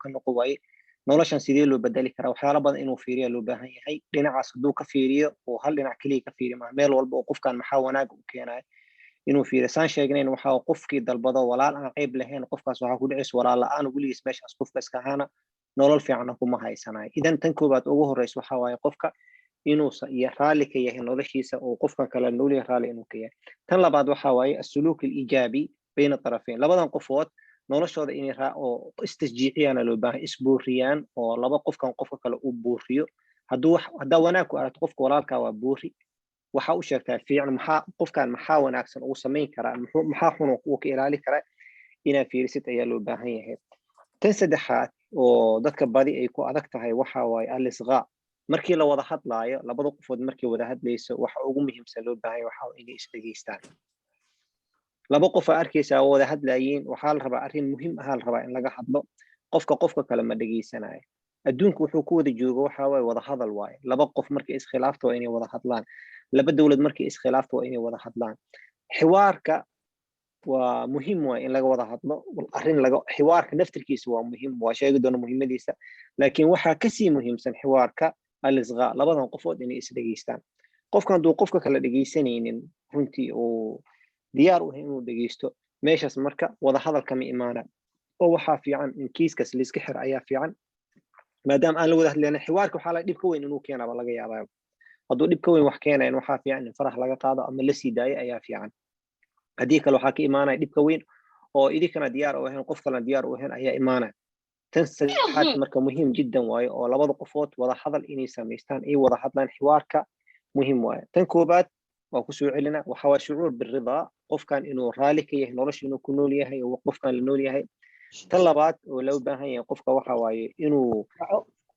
ka noqo waaye noloshan sidee loo bedeli karaa waxyaalo badan inuu fiiriyo loo baahan yahay dhinacaas hadduu ka fiiriyo oo hal dhinac kaliya ka fiiriyo meel walba oo qofkan maxaa wanaag u keenayo inuu fiiriyo saan sheegnayn waxa qofkii dalbado walaal aan qayb lahayn qofkaas waxa ku dhicaysa walaal la'aan weligiis meeshaas qofka iska ahaana nolol fiican kuma haysanayo idan tan koobaad ugu horeysa waxa waaye qofka inuu raali ka yahay noloshiisa oo qofka kale nool yahay raali inuu ka yahay tan labaad waxa waaye as-suluuk al-iijabi bayna tarafayn labadan qofood noloshooda inay oo istisjiiciyaan loo baahan isbuuriyaan oo laba qofkan qofka kale u buuriyo hadaa wanaag ku aragto qofka walaalka waa buuri waxa uu sheegtaa fiican qofkan maxaa wanaagsan uu sameyn karaa maxaa xun uu ka ilaali karaa ina fiirisid ayaa loo baahan yahay tan saddexaad oo dadka badi ay ku adag tahay waxa waaye al-isghaa markii la wada hadlaayo labada qofood markii wada hadlayso waxa ugu muhiimsan loo baahan yahay waxa inay isdhageystaan laba qof arkaysa wada hadlayeen waxa la rabaa arrin muhiim ah la rabaa in laga hadlo qofka kale ma dhageysanayo adduunku wuxuu ku wada joogo waxa waaye wada hadal waaye laba qof markii iskhilaafto waa inay wada hadlaan laba dawlad markii iskhilaafto waa inay wada hadlaan xiwaarka waa muhiim waaye in laga wada hadlo xiwaarka naftirkiisa waa muhiim waa sheegi doona muhiimadiisa laakiin waxa ka sii muhiimsan xiwaarka al-isghaa labadan qofood inay isdhageystaan qofkan hadduu qofka kale dhageysanaynin runtii oo diyaar u yahay inuu dhageysto meeshaas marka wada hadal kama imaana oo waxa fiican in kiiskas la iska xir ayaa fiican maadaama aan la wada hadlayna xiwaarka waxa la dhib ka weyn inuu keenaba laga yaabaa hadduu dhib ka weyn wax keenayn waxa fiican in farax laga qaado ama la sii daayo ayaa fiican haddii kale waxa ka imaanaya dhib ka weyn oo idinkana diyaar u ahayn qof kale diyaar u ahayn ayaa imaanaya tan saddexaad marka muhiim jiddan waayo oo labada qofood wada hadal inay sameystaan ay wada hadlaan xiwaarka muhiim waayo tan koobaad waa ku soo celina waxa waa shucuur birridaa qofkan inuu raali ka yahay nolosha inuu ku nool yahay oo qofkan la nool yahay tan labaad oo loo baahan yahay qofka waxa waaye inuu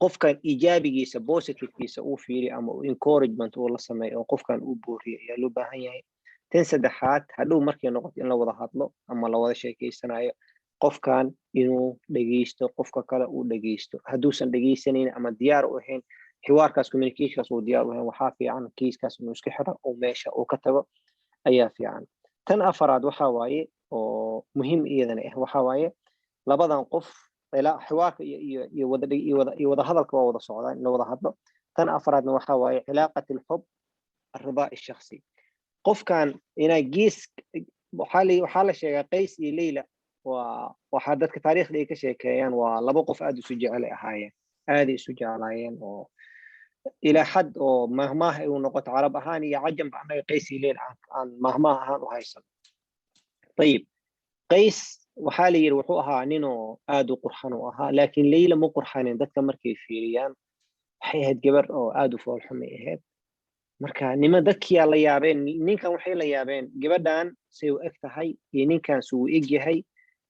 qofkan ijaabigiisa positivekiisa uu fiiriyo ama encouragement uu la sameeyo oo qofkan uu booriyo ayaa loo baahan yahay tan saddexaad hadhow markay noqoto in la wada hadlo ama la wada sheekeysanayo qofkan inuu dhageysto qofka kale uu dhageysto hadduusan dhageysanaynin ama diyaar u ahayn xiwaarkaas communicationkaas uu diyaar u ahayn waxaa fiican kiiskaas inuu iska xiro oo meesha uu ka tago ayaa fiican tan afaraad waxa waaye oo muhiim iyadana ah waxa waaye labadan qof ilaa xiwaarka iyo wada hadalka waa wada socdaan in la wada hadlo tan afaraadna waxa waaye cilaaqatul hub الرضا الشخصي qofkan ina gees waxa la sheegaa qays iyo leila waxa dadka taariikhda ay ka sheekeeyaan waa laba qof aad isu jecel ahaayeen aad isu jecelaayeen oo ila xad oo mahmaah ay noqoto carab ahaan iyo cajam anaga qays iyo leila aan mahmaah ahaan u haysan طيب qays waxa la yiri wuxuu ahaa ninoo aad u qurxan u ahaa laakiin leila ma qurxanin dadka markay fiiriyaan waxay ahayd gabar oo aad u foolxumay ahayd marka nima dadkii la yaabeen ninkan waxay la yaabeen gabadhan say u eg tahay iyo ninkan suu eg yahay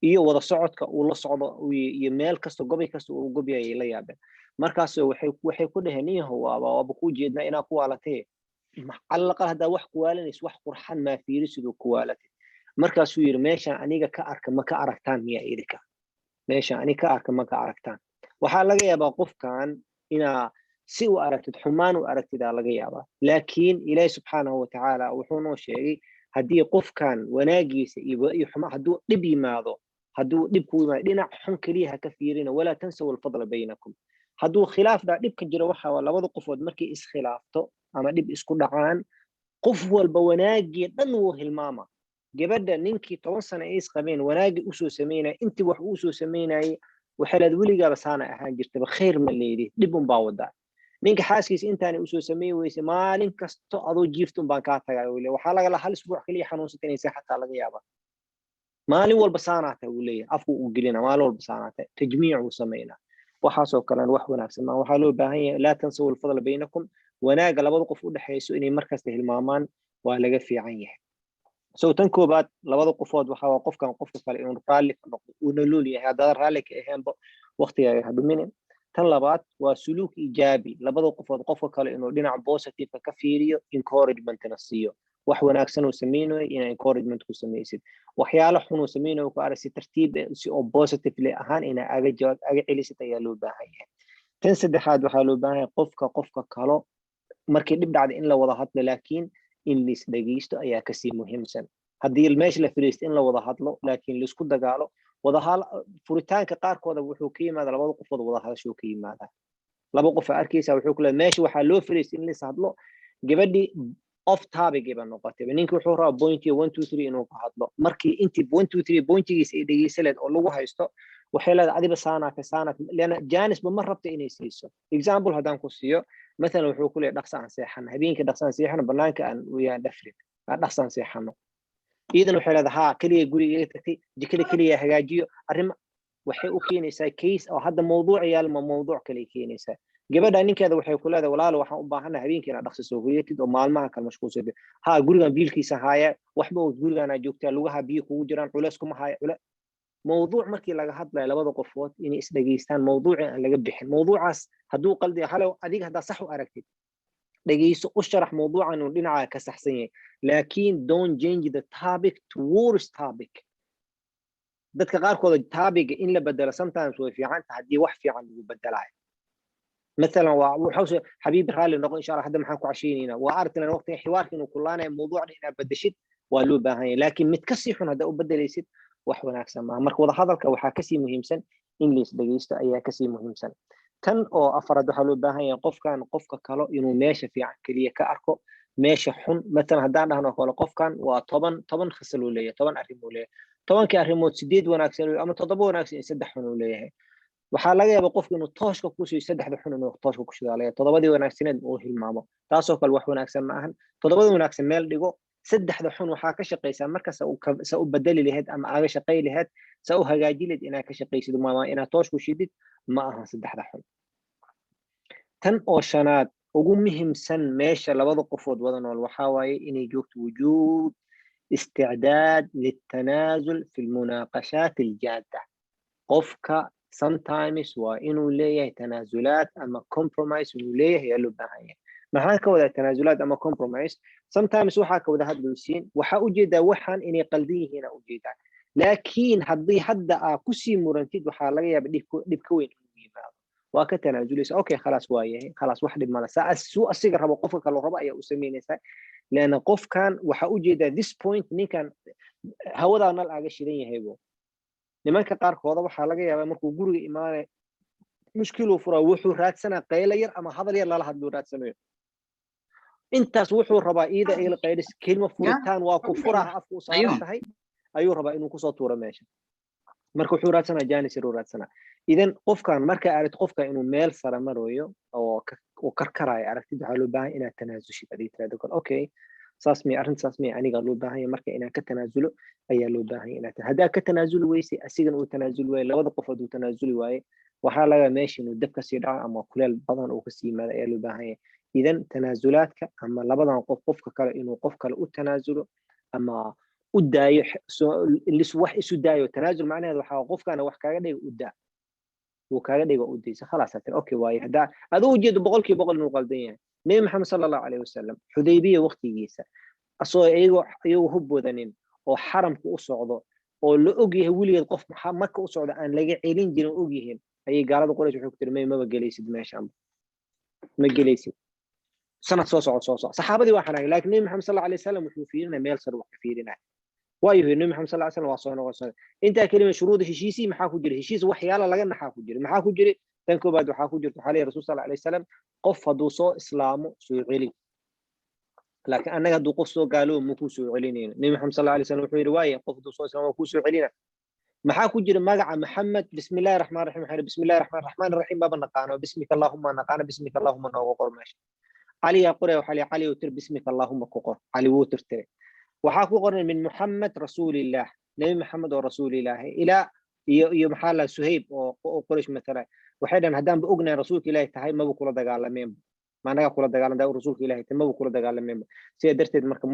iyo wada socodka uu la socdo iyo meel kasta gobay kasta uu gobiyay la yaabeen markaas waxay ku dhaheen waaba ku jeednaa inaa ku waalatay macallaq hada wax ku waalanis wax qurxan ma fiirisidoo ku waalatay markaas uu yiri meesha aniga ka arka ma ka aragtaan miya idinka meesha aniga ka arka ma ka aragtaan waxa laga yaabaa qofkan inaa si u aragtid xumaan u aragtida laga yaabaa laakiin ilaahay subhanahu wa ta'ala wuxuu noo sheegay hadii qofkan wanaagiisa iyo xumaan haduu dib yimaado haduu dib ku yimaado dhinac xun kaliya ka fiirina wala tansaw al-fadl baynakum haduu khilaaf da dib ka jiro waxa labada qofood markii is khilaafto ama dib isku dhacaan qof walba wanaagii dhan uu hilmaama gabadha ninkii 10 sano ay isqabeen wanaagii u soo sameeyay intii wax uu soo sameeyay waxaad weligaa saana ahaan jirtay khayr ma leeyahay dib un baa wada ninka xaaskiisa intaan u soo sameeyay weysay maalin kasto adoo jiiftun baan ka tagay waxa laga hal isbuuc kaliya xanuunsanaysa xataa laga yaaba maalin walba saanaata uu leeyahay afku uu gelina maalin walba saanaata tajmiic uu sameeyna waxa soo kale wax wanaagsan ma waxa loo baahan yahay la tansaw al-fadl baynakum wanaaga labada qof u dhaxayso inay markaas hilmaamaan waa laga fiican yahay soo tan koobaad labada qofood waxa qofkan qofka kale inuu raali ka noqdo uu nolol yahay hada raali ka ahaanba waqtiga ay dhuminin tan labaad waa suluuk ijaabi labada qofood qofka kale inuu dhinac positive ka fiiriyo encouragement na siiyo wax wanaagsan uu sameeyay in encouragement ku sameeysid waxyaalo xun uu sameeyay ku aragsi tartiib si oo positive ahaan ina aga celisid ayaa loo baahan yahay tan saddexaad waxa loo baahan yahay qofka kale markii dib dhacday in la wada hadlo laakiin in la isdhageysto ayaa ka sii muhiimsan hadii meesha la fariisto in la wada hadlo laakiin la isku dagaalo wadahal furitaanka qaarkooda wuxuu ka yimaadaa labada qofood wadahadashuu ka yimaadaa laba qof arkaysa wuxuu ku leeyahay meesha waxaa loo fariisay in la hadlo gabadhii off topic iba noqotay ninka wuxuu rabaa point 1 2 3 inuu ka hadlo markii intii 1 2 3 pointigiisa ay dhageysaleen oo lagu haysto waxay leedahay adiba saanaa leena Janice ma rabta inay siiso example hadaan ku siiyo مثلا wuxuu ku leeyahay dhaqsan seexan habeenkii dhaqsan seexan banaanka aan u yaan dhafrin dhaqsan seexano iidan waxay leedahay kaliya guriga tagtay jikada kaliya hagaajiyo arrin waxay u keenaysaa case oo hadda mowduuc yaal ma mowduuc kale keenaysaa gabadha ninkeeda waxay ku leedahay walaal waxaan u baahanahay habeenkii inaad dhaqso soo hoyatid oo maalmaha kale mashquulsad gurigan biilkiisa haaya waxba oo gurigan joogtaa lugaha biyo kugu jiraan culays kuma haaya موضوع markii laga hadlayo labada qofood inay is dhageystaan mowduuca aan laga bixin mowduucaas haduu qaldi halo adiga hada sax u aragtid dhageyso u sharax mowduucan oo dhinaca ka saxsan yahay laakiin don't change the topic towards topic dadka qaarkood topic in la bedelo sometimes way fiican tahay hadii wax fiican lagu bedelayo مثلا وحوش حبيب خالي نقول ان شاء الله حدا ما حنكو عشينينا وارتنا وقت حوار انه كلنا موضوع إن بدشت ولو باهي لكن متكسيحون هذا وبدليسد wax wanaagsan ma marka wada hadalka waxa ka sii muhiimsan English dhageysto ayaa ka sii muhiimsan tan oo afraad waxa loo baahan yahay qofka kale inuu meesha fiican kaliya ka arko meesha xun مثلا hadaan dhahno kale qofkan waa 10 khasal uu leeyahay 10 arrin uu leeyahay 10 arrimood 8 wanaagsan ama 7 wanaagsan 3 xun uu leeyahay waxa laga yaabaa qofku inuu tooshka ku siiyo 3 xun inuu tooshka ku shidaaleeyo 7 wanaagsaneed uu hilmaamo taasoo kale wax wanaagsan ma ahan 7 wanaagsan meel dhigo saddexda xun waxa ka shaqeysaa markaas uu bedeli lahayd ama aaga shaqay lahayd uu hagaaji lahayd inaa ka shaqeysid ma ina toosh ku shidid ma aha saddexda xun tan oo shanaad ugu muhiimsan meesha labada qofood wada nool waxa waaye inay joogto wujuud استعداد للتنازل في المناقشات الجادة qofka sometimes waa inuu leeyahay tanaasulaad ama compromise inuu leeyahay loo baahan yahay maxaa ka wada tanaasulaad ama compromise sometimes waxa ka wada hadlaysiin waxa u jeedaa waxaan inay qaldan yihiin u jeedaa laakiin haddii hadda ku sii murantid waxa laga yaabaa dhib ka weyn inuu yimaado waa ka tanaasuleysa okay خلاص waayahay خلاص wax dhib ma la soo asiga rabo qofka kale rabo ayaa u sameynaysaa leena qofkan waxa u jeedaa this point ninkan hawada nal aaga shidan yahay nimanka qaarkooda waxa laga yaabaa markuu guriga imaanay mushkil fura wuxuu raadsanaa qaylo yar ama hadal yar la hadlo raadsanayo intaas wuxuu rabaa iyada ay qaydis kelmo furitaan waa ku furaha afku saaran tahay ayuu rabaa inuu ku soo tuuro meesha marka wuxuu raadsanaa Janice uu raadsanaa idan qofkan marka arid qofka inuu meel sare marooyo oo karkaraayo aragtid waxa loo baahan inaad tanaasushid adii tiraado okay saasmi arrintaasmi aniga loo baahan yahay marka inaan ka tanaasulo ayaa loo baahan yahay inaad hadaa ka tanaasuli weysay asigan uu tanaasuli waayay labada qofood uu tanaasuli waayay waxa laga meesha inuu dabka sii dhaco ama kuleel badan uu ka sii yimaado ayaa loo baahan yahay idan tanaasulaadka ama labadan qofka kale inuu qof kale u tanaasulo ama u daayo wax isu daayo tanaasul macnaheedu waxa qofkana wax kaaga dhigo u daa uu kaaga dhigo u deysa خلاص okay waay hadaa adoo jeedo 100% inuu qaldan yahay nabi maxamed sallallahu alayhi wasallam xudaybiya waqtigiisa asoo ayagu huboodanin oo xaramku u socdo oo la og yahay wiligeed qof marka u socdo aan laga celin jirin og yihiin ayay gaalada Quraysh wuxuu ku tirmay ma galaysid meeshaan ma galaysid sanad soo socdo saxaabadii waxaan ahay laakiin nabi maxamed sallallahu alayhi wasallam wuxuu fiirinay meel sar wax ka fiirinay waayo nabi maxamed sallallahu alayhi wasallam waa soo noqon inta kelima shuruud heshiisi maxaa ku jira heshiis waxyaalo laga naxaa ku jira maxaa ku jira tan koobaad waxaa ku jirta xalay rasuul sallallahu alayhi wasallam qof haduu soo islaamo soo celi laakiin anaga haduu qof soo gaalo ma ku soo celinayno nabi maxamed sallallahu alayhi wasallam wuxuu yiri waaye qof haduu soo islaamo ku soo celina maxaa ku jira magaca maxamed bismillaahir rahmaanir rahiim xari bismillaahir rahmaanir rahiim baba naqaano bismika allahumma naqaano bismika allahumma noogu qor meesha ali ya qore waxa ali uu tir bismika allahumma ku qor ali wuu tirtay waxa ku qoran min muhammad rasuulillah nabi muhammad oo rasuulillah ila iyo maxaa la suhayb oo Quraysh matala waxay dhan hadaan ba ognahay rasuulka ilaahay tahay ma kula dagaalameen ma anaga kula dagaalamay rasuulka ilaahay tahay ma kula dagaalameen sida darteed marka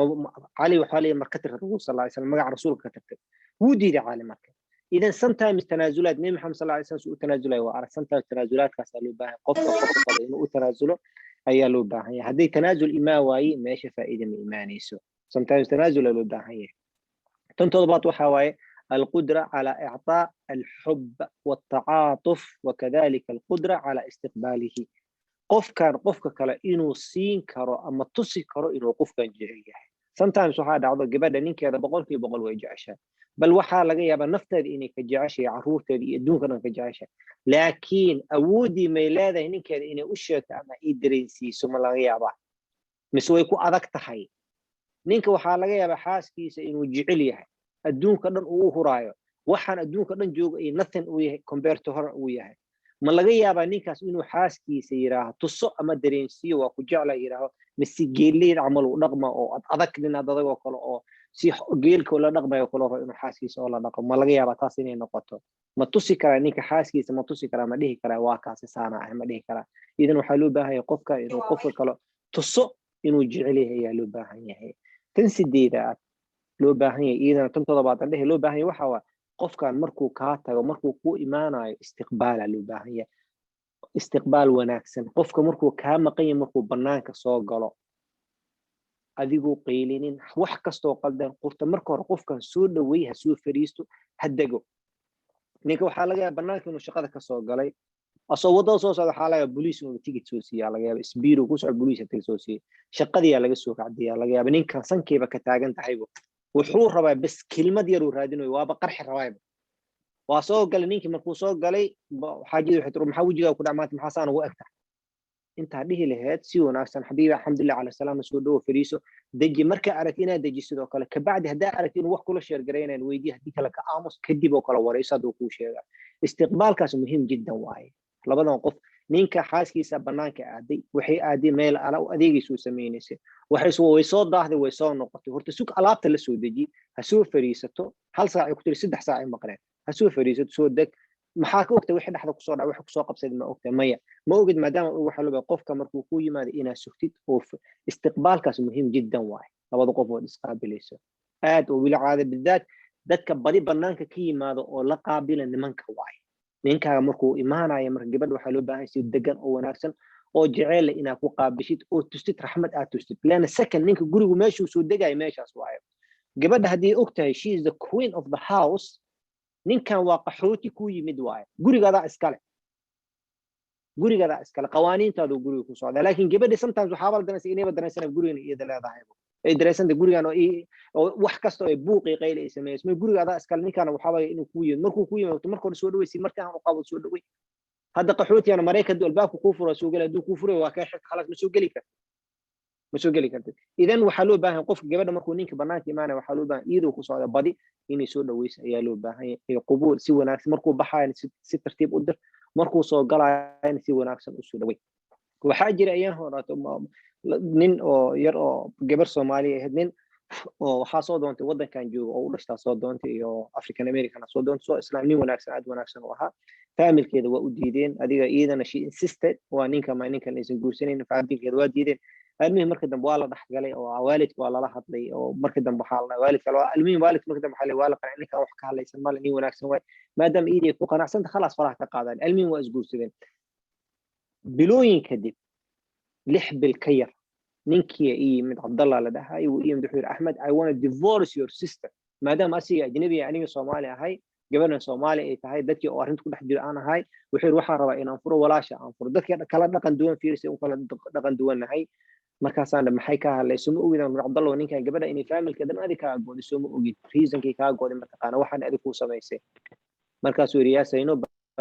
ali waxa leeyahay marka tir rasuulka sallallahu alayhi wasallam magaca rasuulka ka tirtay wuu diiday cali marka idan sometimes tanaazulaad nabi maxamed sallallahu alayhi wasallam uu tanaazulay waa arag sometimes tanaazulaadkaas loo baahan qofka inuu tanaazulo ayaa loo baahan yahay hadii tanaazul imaa waayi meesha faa'iido ma iimaanayso sometimes tanaazul loo baahan yahay tan toddobaad waxa waaye القدرة على إعطاء الحب والتعاطف وكذلك القدرة على استقباله قف كلا إنه سين كرو أما تصي كرو إنه قف كان جهيه sometimes waxaa dhacdo gabadha ninkeeda boqolkiiba boqol way jeceshahay bal waxaa laga yaabaa nafteeda inay ka jeceshahay caruurteeda iyo adduunka dhan ka jeceshahay laakiin awoodii may leedahay ninkeeda inay u sheegto ama ay dareensiiso ma laga yaabaa mise way ku adag tahay ninka waxaa laga yaabaa xaaskiisa inuu jecel yahay adduunka dhan uu huraayo waxaan adduunka dhan jooga ay nothing uu yahay compared to hore uu yahay ma laga yaabaa ninkaas inuu xaaskiisa yiraaho tuso ama dareensiyo waa ku jecla yiraaho mise geelleed camal uu dhaqma oo adag nin adag oo kale oo si geelka la dhaqmayo kale oo inuu xaaskiisa oo la dhaqmo ma laga yaabaa taas inay noqoto ma tusi karaa ninka xaaskiisa ma tusi karaa ma dhihi karaa waa kaasi saana ah ma dhihi karaa idan waxaa loo baahan yahay qofka inuu qofka kale tuso inuu jecel yahay ayaa loo baahan yahay tan sideedaad loo baahan yahay idan tan toddobaad dhehe loo baahan yahay waxa waa qofkan markuu ka tago markuu ku imaanayo istiqbaal loo baahan yahay istiqbaal wanaagsan qofka markuu ka maqan yahay markuu banaanka soo galo adigoo qeylinin wax kasto qaldan qofta marka hore qofkan soo dhaweey ha soo fariisto hadago ninka waxa laga yaabaa banaanka inuu shaqada ka soo galay asoo wadada soo socda waxa laga yaabaa police inuu tigid soo siiyo laga yaabaa isbiiro ku soo police tigid soo siiyo shaqadii laga soo kacdiyaa laga yaabaa ninkan sankeeba ka taagan tahay wuxuu rabaa bas kelmad yar uu raadinayo waaba qarxi rabayba waa soo galay ninkii markuu soo galay xaajadu waxay tiri maxaa wajiga ku dhamaatay maxaa saan ugu egta inta dhihi lahayd si wanaagsan xabiibi alxamdulillah ala salaam soo dhawo fariiso daji marka aragti inaad daji sidoo kale ka bacdi hadaa aragti inuu wax kula sheer gareynaan weydii hadii kale ka aamus kadib oo kale wareysad uu ku sheega istiqbaalkaas muhiim jiddan waaye labadan qof ninka xaaskiisa banaanka aaday waxay aaday meel ala adeegiisu sameeynaysa way soo daahday way soo noqotay horta suuq alaabta la soo daji ha soo fariisato hal saac ku tiri 3 saac ay maqneen ha soo fariisato soo deg maxaa ka ogtay wixii dhaxda ku soo dhacay wax ku soo qabsaday ma ogtay maya ma ogid maadaama uu waxa loo qofka markuu ku yimaado inaa sugtid oo istiqbaalkaas muhiim jiddan waay labada qof oo isqaabilayso aad oo wili caada bidaad dadka badi banaanka ka yimaado oo la qaabila nimanka waay ninkaaga markuu imaanayo marka gabadh waxa loo baahan yahay degan oo wanaagsan oo jecel inaa ku qaabishid oo tustid raxmad aad tustid lana second ninka gurigu meeshuu soo degay meeshaas waayo gabadha hadii ogtahay she is the queen of the house ninkan waa qaxooti ku yimid waaye gurigaada iskale qawaaniintaadu guriga ku socda laakiin gabadha sometimes waxa bal danaysa inay badanaysan guriga iyada leedahay ay dareysanta gurigan oo wax kasto ay buuqi qeyl ay sameeyay gurigaada iskale ninkan waxa baa inuu ku yimid markuu ku yimid markuu hore soo dhaweysay markii aan u qabo soo dhaweey hadda qaxootiyan Mareykanka albaabku ku furo soo galay haduu ku furo waa ka xig xalaas ma soo gali kartid idan waxa loo baahan qof gabadha markuu ninka banaanka imaanay waxa loo baahan iyadoo ku socda badi inay soo dhaweyso ayaa loo baahan yahay qabuul si wanaagsan markuu baxayo si tartiib u dir markuu soo galayo si wanaagsan u soo dhaweey waxa jira ayaan horaato nin oo yar oo gabar Soomaali ah nin oo waxa soo doontay wadankan joogo oo u dhashtaa soo doontay iyo African American soo doontay soo islaamni wanaagsan aad wanaagsan oo ahaa familkeeda waa u diideen adiga iyadana she insisted waa ninkan aysan guursaneyn familkeeda waa diideen المهم marka dambe waa la dhaxgalay oo waalidku waa la hadlay oo marka dambe waxa la waalidka المهم waalidku marka dambe waxa la wala qanacay ninka wax ka hadlaysan mal in wanaagsan way maadaama iiday ku qanacsan khalaas faraha ka qaadaan المهم waa isguursadeen bilooyin kadib 6 bil ka yar ninkii yimid Abdullah la dhahay uu yimid wuxuu yiri Ahmed I want to divorce your sister maadaama asiga ajnabi aniga Soomaali ahay gabadhan Soomaali ay tahay dadkii oo arinta ku dhex jira aan ahay wuxuu waxaan rabaa inaan furo walaasha aan furo dadka kala dhaqan duwan fiirsay oo kala dhaqan duwanahay markaasaan maxay ka hadlayso ma ogidaan Abdullah ninkan gabadha inay familka dan adiga ka goodiso ma ogid reasonkii ka gooday markaa waxaan adiga ku sameysay markaasuu yiri yaasayno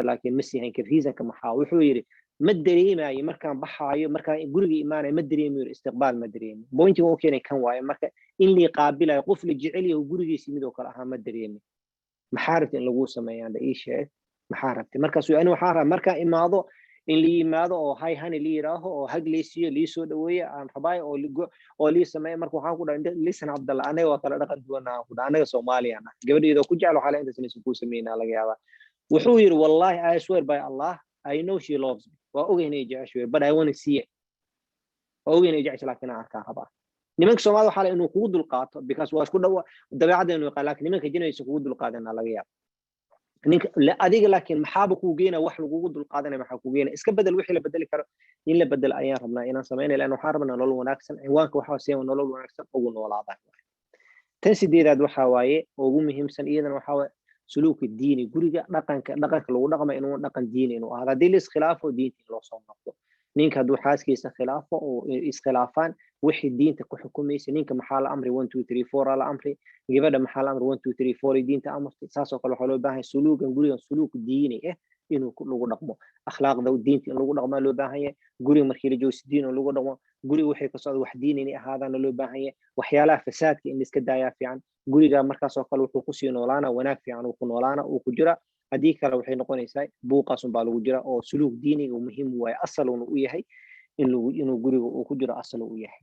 laakiin ma siihan ka reasonka maxaa wuxuu yiri ma dareemayo markaan baxaayo markaan guriga imaanayo ma dareemayo istiqbaal ma dareemayo pointi oo keenay kan waaye marka in li qaabilayo qof la jecel yahay gurigiisa mid oo kale aha ma dareemayo maxaa rabtay in lagu sameeyaan ii sheeg maxaa rabtay markaasuu ani waxaan rabaa markaan imaado in li yimaado oo hay hani li yiraaho oo hagleysiyo li soo dhaweeyo aan rabay oo li sameeyo marka waxaan ku dhahay lisan Abdullah anaga waa kala dhaqan duwanaa ku dhahay anaga Soomaaliyaana gabadheedo ku jecel waxa la inta sanaysan ku sameeyna laga yaabaa wuxuu yiri wallahi I swear by Allah I know she loves me waa ogeynay jeceshay but I want to see it ogeynay jeceshay laakiin aan arkaa rabaa nimanka Soomaaliya waxa la inuu kugu dul qaato because waa isku dhaw dabeecadda inuu qalak nimanka jinayso kugu dul qaadana laga yaabaa ninka adiga laakiin maxaaba ku geena wax lagu dul qaadanay waxa ku geena iska bedel wixii la bedeli karo in la bedel ayaan rabnaa inaan sameeyno ilaa waxaan rabnaa nolol wanaagsan ciwaanka waxa sii nolol wanaagsan ugu noolaadaan tan sideedaad waxa waaye ugu muhiimsan iyadana waxa waaye suluuk diini guriga dhaqanka lagu dhaqmo inuu dhaqan diini inuu ahaado hadii la iskhilaafo diinta loo soo noqdo ninka hadduu xaaskiisa khilaafo oo iskhilaafaan wixii diinta ku xukumaysa ninka maxaa la amri 1 2 3 4 la amri gabadha maxaa la amri 1 2 3 4 diinta amartay saas oo kale waxaa loo baahan yahay suluugan gurigan suluuk diini ah inuu lagu dhaqmo akhlaaqda diinta in lagu dhaqmo loo baahan yahay guriga markii la joogo diin lagu dhaqmo guriga waxay ka socdo wax diin inay ahaadaan loo baahan yahay waxyaalaha fasaadka in iska daayaa fiican guriga markaas oo kale wuxuu ku sii noolaana wanaag fiican uu ku noolaana uu ku jira haddii kale waxay noqonaysaa buuqaas baa lagu jira oo suluuk diiniga uu muhiim u yahay asal uu yahay inuu guriga uu ku jiro asal uu yahay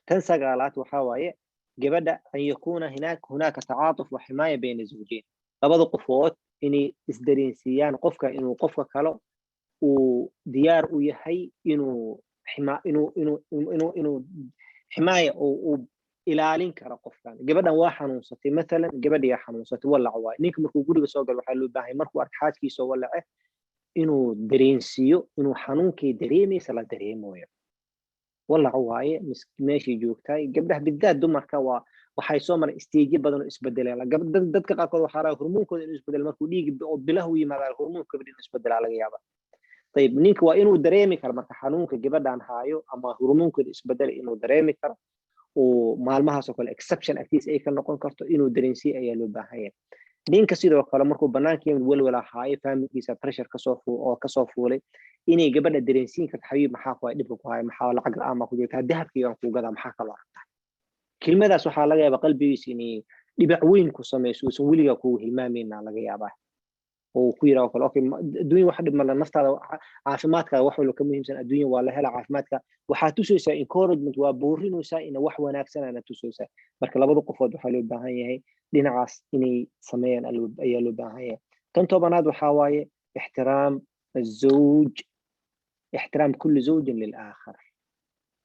tan sagaalaad waxa waaye gabadha an yakuna hunaka tacaatuf wa himaaya bayna zawjayn labada qofood inay isdareensiiyaan qofka inuu qofka kale uu diyaar u yahay inuu himaaya uu ilaalin karo qofkan gabadhan waa xanuunsatay mesela gabadha xanuunsatay walac waay ninka markuu guriga soo gal waxa loo baahay markuu arko xaaskiisa walac inuu dareensiyo inuu xanuunkii dareemaysa la dareemayo walac waaye meeshii joogtay gabdhaha bidaad dumarka waxay soo maray stage badan oo isbedelaan dadka qaarkood waxa la hormoonkooda inuu isbedelo markuu dhiig oo bilahu yimaado hormoonka gabadha inuu isbedelo laga yaabo طيب ninka waa inuu dareemi karo marka xanuunka gabadhan haayo ama hormoonkooda isbedel inuu dareemi karo oo maalmahaas oo kale exception activities ay ka noqon karto inuu dareensiyo ayaa loo baahan yahay ninka sidoo kale markuu banaanka walwala haayo familkiisa pressure ka soo fuulay inay gabadha dareensiin karto xabiib maxaa ku dhib ku haayo maxaa lacag la'aan ku jirta dahabkii aan ku gadaa maxaa kala aragtaa kelmadaas waxaa laga yaabaa qalbigiisa inay dhibac weyn ku sameeyso oo weliga ku hilmaamayna laga yaabaa oo ku yiraahdo kale okay adduunyo wax dhib ma naftaada caafimaadka wax walba ka muhiimsan adduunyo waa la hela caafimaadka waxa tusaysaa encouragement waa boorinaysaa in wax wanaagsan ana tusaysaa marka labada qofood waxa loo baahan yahay dhinacaas inay sameeyaan ayaa loo baahan yahay tan tobanaad waxa waaye ixtiraam الزوج احترام كل زوج للآخر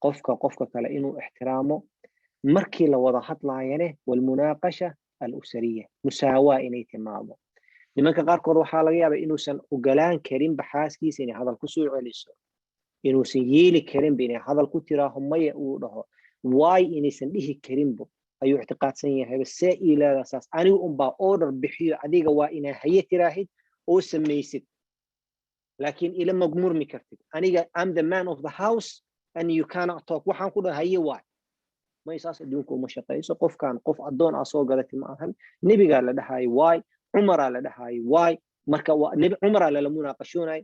qofka kale inuu ixtiraamo markii la wada hadlaayane walmunaqasha al-usriya musaawa inay timaado nimanka qaarkood waxaa laga yaabaa inuusan ogolaan karin baxaaskiisa inay hadal ku soo celiso inuusan yeeli karin inay hadal ku tiraaho maya uu dhaho waay inaysan dhihi karinbo ayuu ictiqaadsan yahay se ilaadaas anigu unbaa order bixiyo adiga waa inaa haye tiraahid oo samaysid laakiin ila magmurmi kartid aniga I'm the man of the house and you cannot talk waxaan ku dhahay haye waay ma isaas adduunku uma shaqayso qofkan qof adoon ah soo galatay ma ahan nabiga la dhahay waay عمر على دحاي واي marka nabi umar ala munaqashoonay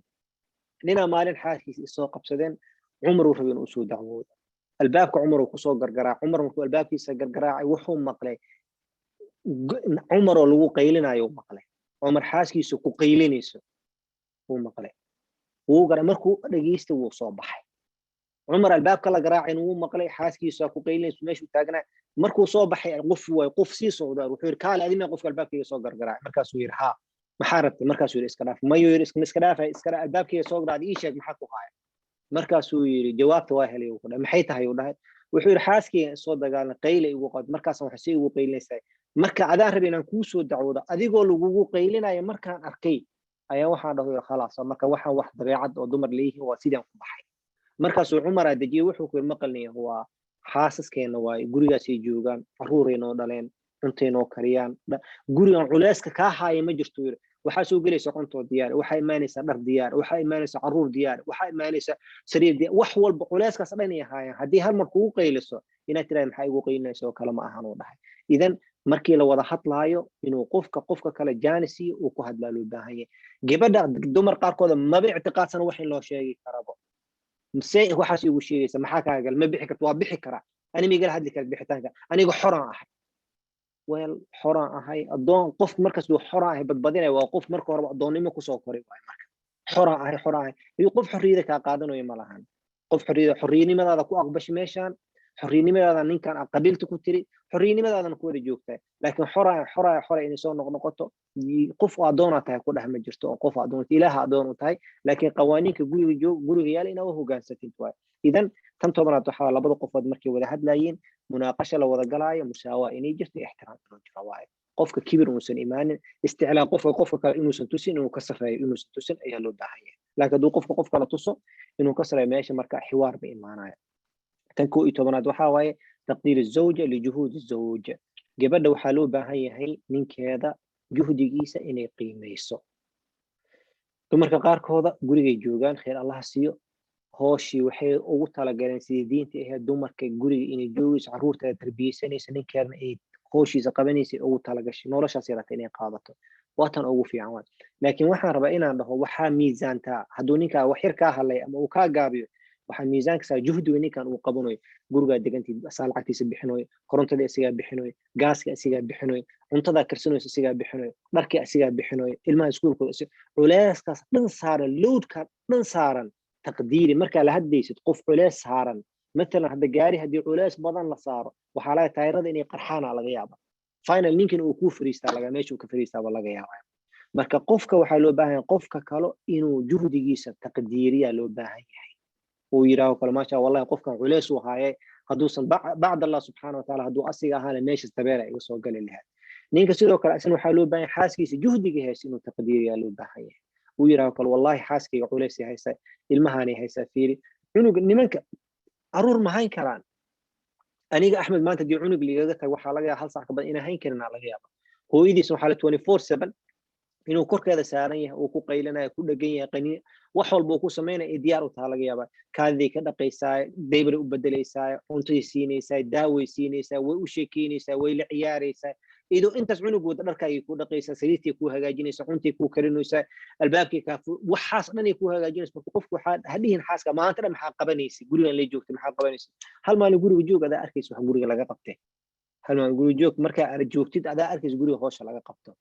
nina maalin xaaskiis soo qabsadeen umar uu rabay inuu soo dacwoodo albaabka umar uu ku soo gargaraa umar markuu albaabkiisa gargaraacay wuxuu maqlay umar oo lagu qaylinayo maqlay umar xaaskiisa ku qaylinayso uu maqlay uu garay markuu dhageystay uu soo baxay umar albaabka la garaacay inuu maqlay xaaskiisa ku qaylinayso meeshu taagnaa markuu soo baxay qof sii socdaa wuxuu yiri kaal adina qofka albaabkiisa soo gargaraacay markaas uu yiri ha maxaa rabtay markaas uu yiri iska dhaaf mayo yiri iska dhaaf albaabkiisa soo gargaraacay ii sheeg maxaa ku haaya markaas uu yiri jawaabta waa helay uu dhahay maxay tahay uu dhahay wuxuu yiri xaaskiisa soo dagaalna qaylay ugu qad markaas waxa si ugu qaylinaysaa marka adaan rabay inaan ku soo dacwoodo adigoo lagugu qaylinayo markaan arkay ayaa waxaan dhahay khalaas marka waxaan wax dabeecad oo dumar leeyihiin waa sidaan ku baxay markaas uu umar adajiyay wuxuu ku maqalnay waa xaasaskeena waay gurigaas ay joogaan caruureenoo dhaleen cunteenoo kariyaan gurigan culeyska ka haaya ma jirto waxa soo galaysa cunto diyaar waxa imaanaysa dhar diyaar waxa imaanaysa caruur diyaar waxa imaanaysa sariir diyaar wax walba culeyskaas dhan ay haayaan hadii hal mar kugu qayliso inaad tiraahdo maxay ugu qaylinayso kala ma ahan oo dhahay idan markii la wada hadlaayo inuu qofka kale jaanisi uu ku hadlaa loo baahan yahay gabadha dumar qaarkood ma ictiqaadsan wax in loo sheegi karabo مسي waxaas igu sheegaysa maxaa ka gal ma bixi karto waa bixi kara ani migal hadli kara bixitaanka aniga xoran ahay weel xoran ahay adoon qof markaas uu xoran ahay badbadinay waa qof marka hore adoonnimo ku soo koray waay marka xoran ahay iyo qof xorriyada ka qaadanayo ma lahan qof xorriyadnimadaada ku aqbash meeshan xorriyadnimadaada ninkan qabiilta ku tiri xorriyadnimadaada ku wada joogtay laakiin xora inay soo noqnoqoto qof adoona tahay ku dhaxma jirto oo qof adoon ilaaha adoon u tahay laakiin qawaaniinka guriga yaal inaa hogaansatid waay idan tan tobanaad waxa labada qofood markay wada hadlayeen munaqasha la wada galaayo musaawa inay jirto ixtiraam loo jiro waay qofka kibir uusan imaanin isticlaa qofka kale inuusan tusin inuu ka sareeyo inuusan tusin ayaa loo baahan yahay laakiin haduu qofka kale tuso inuu ka sareeyo meesha marka xiwaar ba imaanaya tan koo iyo tobanaad waxa waaye taqdiir الزوجة لجهود الزوج gabadha waxa loo baahan yahay ninkeeda juhdigiisa inay qiimeyso dumarka qaarkooda gurigay joogaan khayr Allah siiyo hooshii waxay ugu talagaleen sidii diinta ahayd dumarka guriga inay joogayso carruurteeda tarbiyeysanaysa ninkeedna ay hooshiisa qabanaysay ugu talagashay noloshaas yarata inay qaadato waa tan ugu fiican waay laakiin waxaan rabaa inaan dhaho waxaa miisaantaa hadduu ninkaa wax yar kaa hadlay ama uu kaa gaabiyo waxaa miisaanka saa juhdiga ninkan uu qabanayo gurigaa degantiid asaa lacagtiisa bixinayo korontada isigaa bixinayo gaaska isigaa bixinayo cuntadaa karsanaysa isigaa bixinayo dharkii isigaa bixinayo ilmaha iskuulkooda culeyskaas dhan saaran loadkaa dhan saaran taqdiiri markaa la hadlaysid qof culeys saaran matalan hadda gaari haddii culeys badan la saaro waxaa laga taayirada inay qarxaana laga yaaba final ninkan uu kuu fariistaa laga meesha uu ka fariistaaba laga yaabaa marka qofka waxaa loo baahan yahay qofka kale inuu juhdigiisa taqdiiriyaa loo baahan yahay uu yidhaaho kale maasha wallahi qofkan culeys uu haayay hadduusan bacd allah subxaana watacaala hadduu asiga ahaana meeshas tabeera iga soo gali lahayd ninka sidoo kale isna waxaa loo baahan yahay xaaskiisa juhdiga haysa inuu taqdiiriyaa loo baahan yahay uu yidhaaho kale wallahi xaaskayga culeys haysa ilmahaanay haysaa fiiri cunuga nimanka caruur ma hayn karaan aniga axmed maanta dii cunug ligaga tag waxaa laga yaaba hal sac ka badan inaan hayn karin laga yaaba hooyadiis waxaa la 24/7 inuu korkeeda saaran yahay uu ku qaylanayo ku dhagan yahay qani wax walba uu ku sameynaya diyaar u tahay laga yaaba kaadii ka dhaqaysaa daybar u bedelaysaa cuntadii siinaysaa daaway siinaysaa way u sheekeynaysaa way la ciyaaraysaa idoo intaas cunugooda dharkaagii ku dhaqaysaa saliidtii ku hagaajinaysaa cuntii ku karinaysaa albaabkii ka waxaas dhan ay ku hagaajinaysaa marka qofku waxa hadhiin xaaska maanta dhan maxaa qabanaysaa gurigan la joogtay maxaa qabanaysaa hal maalin guriga joog adaa arkaysa wax guriga laga qabtay hal maalin guriga joog marka aad joogtid adaa arkaysa guriga hoosha laga qabto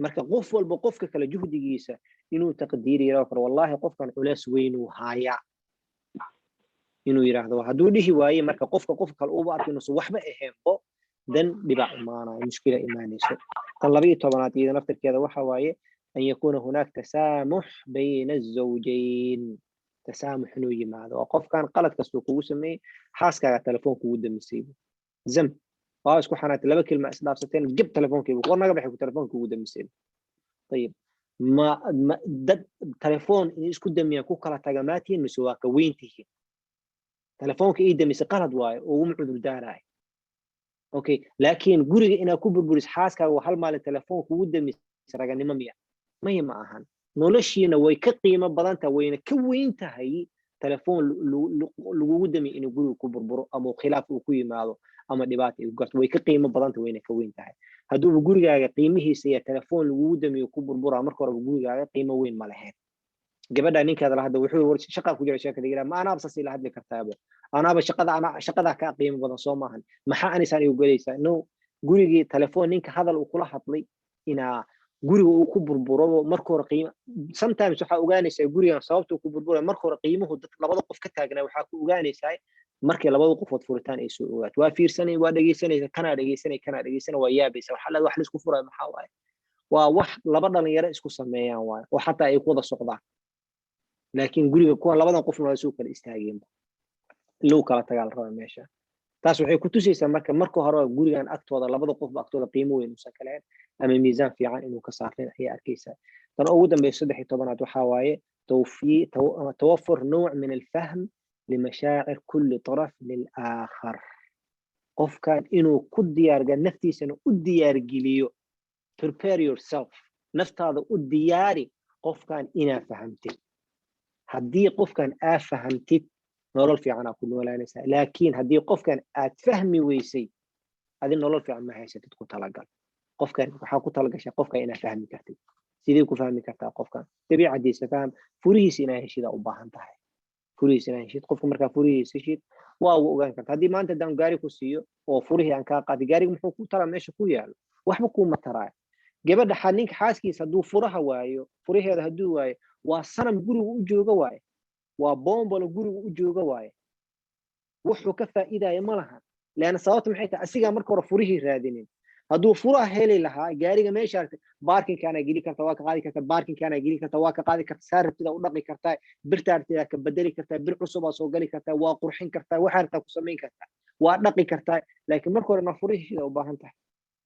marka qof walba qofka kale juhdigiisa inuu taqdiiriyo karo wallahi qofkan culeys weyn uu haaya inuu yiraahdo hadduu dhihi waaye marka qofka kale uu arkin soo waxba ahaynbo dan dhibac imaanay mushkila imaanayso tan 12aad iyada naftirkeeda waxa waaye an yakuna hunaak tasaamuh bayna az-zawjayn tasaamuh inuu yimaado qofkan qalad kasto kugu sameeyay xaaskaaga telefoon kugu damisay zam waa isku xanaat laba kelma isdhaafsateen jib telefoonkiiba war naga bixi telefoonka ugu damisay طيب ما dad telefoon in isku damiya ku kala tagamaatiin mise waa ka weyntihiin telefoonka ii damisay qalad waaye oo u cudur daaray okay laakiin guriga ina ku burburis xaaskaaga hal maalin telefoonka ugu damisay raganimo miya ma ahan noloshiina way ka qiimo badan tahay wayna ka weyn tahay telefoon lagu damiyo in guriga ku burburo ama khilaaf uu ku yimaado ama dhibaato ay garto way ka qiimo badan tahay wayna ka weyn tahay hadduu gurigaaga qiimihiisa iyo telefoon lagu damiyo ku burbura marka hore gurigaaga qiimo weyn ma lahayn gabadha ninkeeda la hadda wuxuu shaqa ku jira sheekada ila ma anaaba sasi la hadli kartaaba anaaba shaqada ka qiimo badan soo maahan maxaa anisan igu galaysaa no gurigii telefoon ninka hadal uu kula hadlay ina guriga uu ku burburo marka hore qiimo sometimes waxa ogaanaysaa guriga sababta uu ku burburo marka hore qiimuhu dad labada qof ka taagnaa waxa ku ogaanaysaa markii labada qofood furitaan ay soo ogaat waa fiirsanay waa dhageysanaysa kana dhageysana waa yaabaysa waxa la wax isku furay maxaa waaye waa wax laba dhalinyaro isku sameeyaan waaye oo xataa ay ku wada socdaan laakiin guriga kuwa labadan qof waa soo kala istaageen loo kala tagal raba meesha taas waxay ku tusaysaa marka hore gurigan agtooda labada qof agtooda qiimo weyn u sakaleen ama miisaan fiican inuu ka saareen ay arkaysaa tan ugu dambeeyay 13aad waxa waaye توفر نوع من الفهم لمشاعر كل طرف للآخر قف كان إنه كل ديار قال نفتي سنة الديار جليو prepare yourself نفت هذا الدياري قف كان إنا فهمتي هدي قف كان فهمتي نرول في عنا كل ولا نسى لكن هدي قف كان أتفهمي ويسي هذه نرول في عنا هي ستكون تلاقى قف كان حاكو تلاقى شيء قف كان إنا فهمي كرتي سيدي كفهمي كرتا قف كان تبي عدي سفهم فريس إنا هي شيء ده أباهن تاعي فريس إنا هي شيء قف مركا فريس شيء واو وقان كرتا هدي ما أنت دام جاري كوسيو أو فريه عن كاقات جاري محكو ترى ماشي كويا وحبكو ما ترى gabadha xaninka xaaskiisa haduu furaha waayo furaheeda haduu waayo waa sanam guriga u jooga waayo waa bombolo guriga u jooga waayo wuxuu ka faa'iidayo ma laha leena sababta maxay tahay asiga marka hore furihii raadinin haduu furaha heli lahaa gaariga meesha aragtay parking kana geli kartaa waa ka qaadi kartaa parking kana geli kartaa waa ka qaadi kartaa saartida u dhaqi kartaa birtaartida ka bedeli kartaa bir cusub soo gali kartaa waa qurxin kartaa waxa arta ku sameyn kartaa waa dhaqi kartaa laakiin marka hore furihii u baahan tahay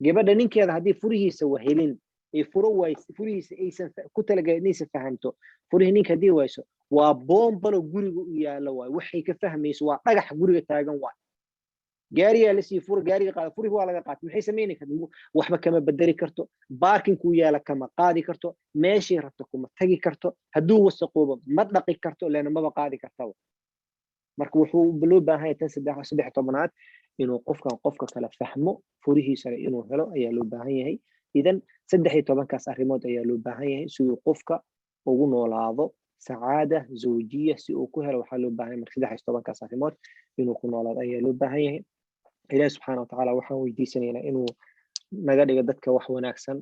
gabadha ninkeeda hadii furihiisa wahelin ay furo waayso furihiisa aysan ku talagalnaysa fahanto furihi ninka hadii wayso waa bombalo guriga u yaalo waay waxay ka fahmayso waa dhagax guriga taagan waay gaariga la sii furo gaariga qaado furi waa laga qaatay maxay sameeyeen karto waxba kama bedeli karto parking ku yaala kama qaadi karto meeshii rabto kuma tagi karto hadduu wasaqoobo ma dhaqi karto leena maba qaadi karto marka wuxuu loo baahan yahay tan 13 inuu qofka kala fahmo furihiisa inuu helo ayaa loo baahan yahay idan 13kaas arrimood ayaa loo baahan yahay si uu qofka ugu noolaado sacaada zawjiya si uu ku helo waxa loo baahan yahay marka 13kaas arrimood inuu ku noolaado ayaa loo baahan yahay ilaahay subxaanahu wa tacaala waxaan weydiisanaynaa inuu naga dhigo dadka wax wanaagsan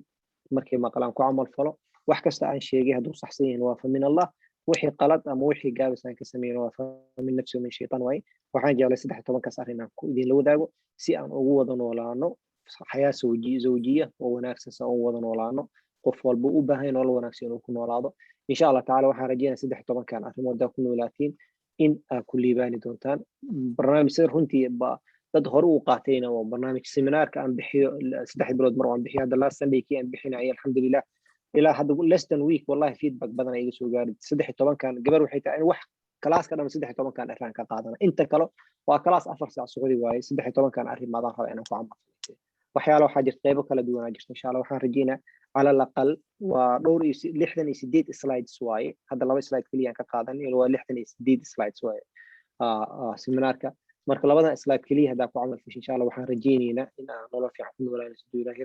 markay maqlaan ku camal falo wax kasta aan sheegay hadduu saxsan yahay waa min Allah wixii qalad ama wixii gaabis aan ka sameeyay waa min nafsi min shaytaan way waxaan jeclay 13kaas arrin aan ku idin la wadaago si aan ugu wada noolaano xayaa zawjiya oo wanaagsan si aan ugu wada noolaano qof walba u baahan nolol wanaagsan inuu ku noolaado insha Allah tacaala waxaan rajaynayaa 13kan arrimood ku noolaatiin in aad ku liibaani doontaan barnaamijyada runtii dad hore u qaatayna waa barnaamij seminaarka aan bixiyo 3 bilood mar aan bixiyo hadda last Sunday kii aan bixinay alxamdulillah ilaa hadda less than week wallahi feedback badan ay soo gaaray 13kan gabar waxay tahay wax class ka dhan 13kan arrin ka qaadana inta kale waa class 4 saac suqadi waaye 13kan arrin ma daan raba inaan ku camal waxyaalo waxa jirta qaybo kala duwan jirta insha Allah waxaan rajeynaa على الأقل ودور 68 slides waaye hadda 2 slide kaliya ka qaadan waa 68 slides waaye seminaarka marka labada slide kaliya hada ku camal fish insha Allah waxaan rajeynaynaa in aan nolol fiican ku noolaano